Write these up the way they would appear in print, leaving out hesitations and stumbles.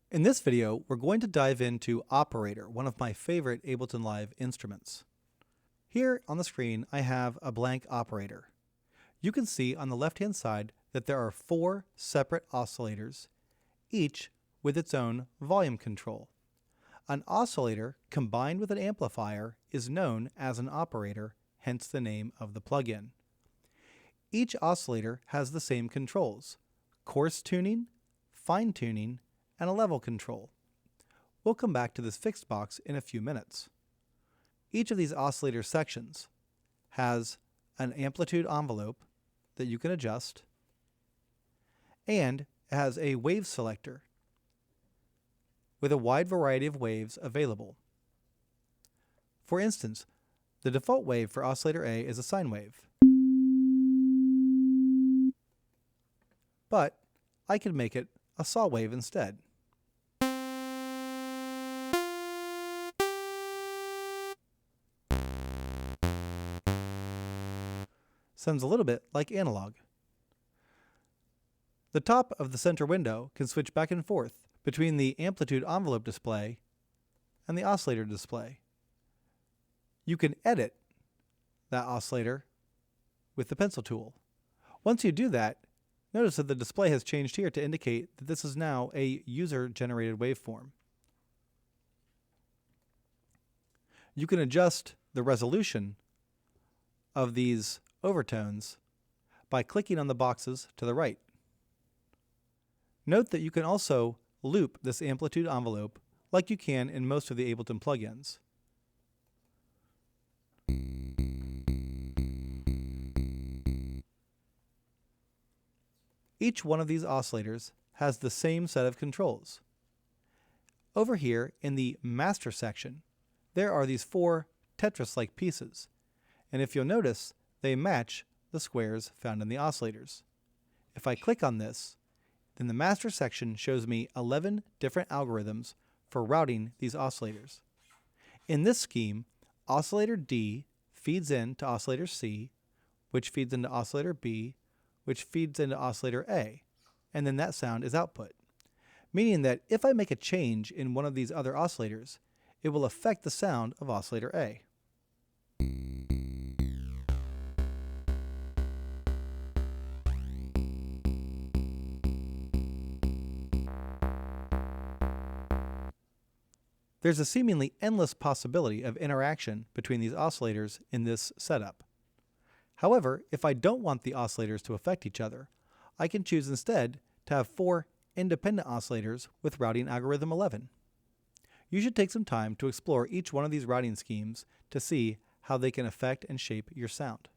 In this video, we're going to dive into Operator, one of my favorite Ableton Live instruments. Here on the screen, I have a blank operator. You can see on the left-hand side that there are 4 separate oscillators, each with its own volume control. An oscillator combined with an amplifier is known as an operator, hence the name of the plugin. Each oscillator has the same controls: coarse tuning, fine tuning, and a level control. We'll come back to this fixed box in a few minutes. Each of these oscillator sections has an amplitude envelope that you can adjust, and it has a wave selector with a wide variety of waves available. For instance, the default wave for oscillator A is a sine wave. But I could make it a saw wave instead. Sounds a little bit like analog. The top of the center window can switch back and forth between the amplitude envelope display and the oscillator display. You can edit that oscillator with the pencil tool. Once you do that, notice that the display has changed here to indicate that this is now a user-generated waveform. You can adjust the resolution of these overtones by clicking on the boxes to the right. Note that you can also loop this amplitude envelope like you can in most of the Ableton plugins. Each one of these oscillators has the same set of controls. Over here in the master section, there are these 4 Tetris-like pieces, and if you'll notice, they match the squares found in the oscillators. If I click on this, then the master section shows me 11 different algorithms for routing these oscillators. In this scheme, oscillator D feeds into oscillator C, which feeds into oscillator B, which feeds into oscillator A, and then that sound is output. Meaning that if I make a change in one of these other oscillators, it will affect the sound of oscillator A. There's a seemingly endless possibility of interaction between these oscillators in this setup. However, if I don't want the oscillators to affect each other, I can choose instead to have 4 independent oscillators with routing algorithm 11. You should take some time to explore each one of these routing schemes to see how they can affect and shape your sound.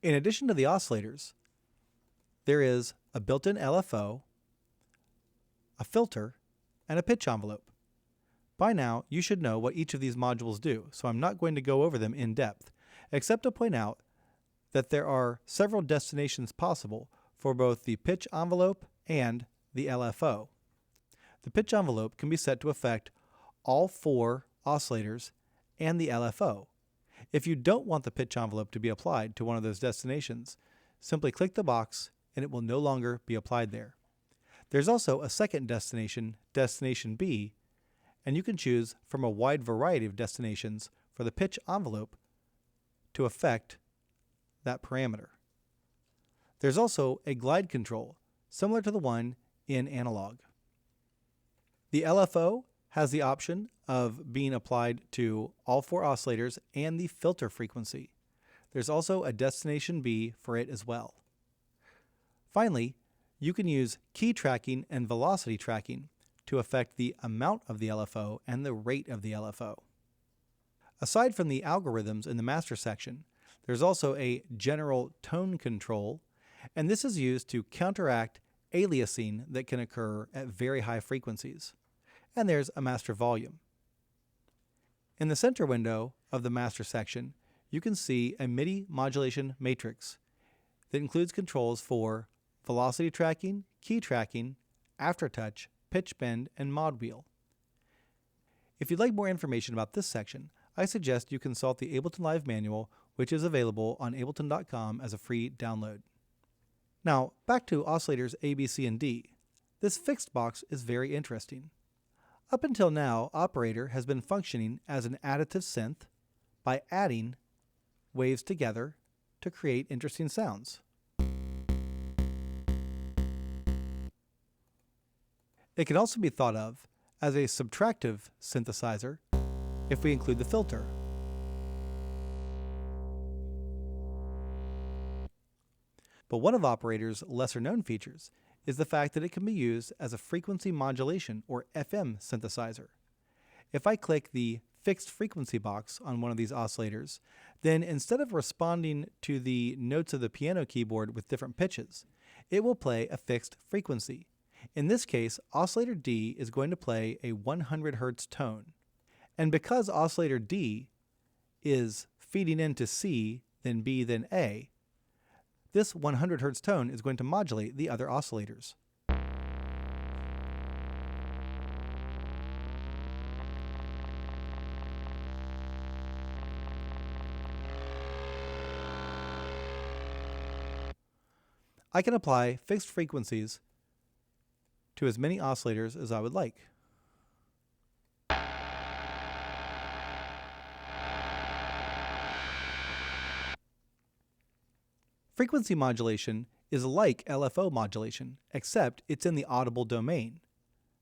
In addition to the oscillators, there is a built-in LFO, a filter, and a pitch envelope. By now, you should know what each of these modules do, so I'm not going to go over them in depth, except to point out that there are several destinations possible for both the pitch envelope and the LFO. The pitch envelope can be set to affect all 4 oscillators and the LFO. If you don't want the pitch envelope to be applied to one of those destinations, simply click the box and it will no longer be applied there. There's also a second destination, destination B, and you can choose from a wide variety of destinations for the pitch envelope to affect that parameter. There's also a glide control, similar to the one in analog. The LFO has the option of being applied to all 4 oscillators and the filter frequency. There's also a destination B for it as well. Finally, you can use key tracking and velocity tracking to affect the amount of the LFO and the rate of the LFO. Aside from the algorithms in the master section, there's also a general tone control, and this is used to counteract aliasing that can occur at very high frequencies. And there's a master volume. In the center window of the master section, you can see a MIDI modulation matrix that includes controls for velocity tracking, key tracking, aftertouch, pitch bend, and mod wheel. If you'd like more information about this section, I suggest you consult the Ableton Live manual, which is available on ableton.com as a free download. Now, back to oscillators A, B, C, and D. This fixed box is very interesting. Up until now, Operator has been functioning as an additive synth by adding waves together to create interesting sounds. It can also be thought of as a subtractive synthesizer if we include the filter. But one of Operator's lesser-known features is the fact that it can be used as a frequency modulation or FM synthesizer. If I click the fixed frequency box on one of these oscillators, then instead of responding to the notes of the piano keyboard with different pitches, it will play a fixed frequency. In this case, oscillator D is going to play a 100 Hz tone. And because oscillator D is feeding into C, then B, then A, this 100 Hz tone is going to modulate the other oscillators. I can apply fixed frequencies to as many oscillators as I would like. Frequency modulation is like LFO modulation, except it's in the audible domain.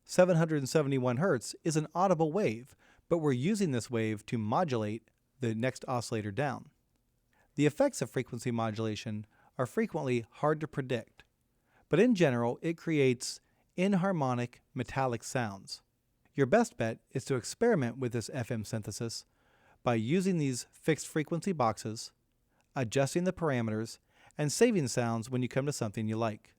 771 Hz is an audible wave, but we're using this wave to modulate the next oscillator down. The effects of frequency modulation are frequently hard to predict, but in general it creates inharmonic metallic sounds. Your best bet is to experiment with this FM synthesis by using these fixed frequency boxes, adjusting the parameters, and saving sounds when you come to something you like.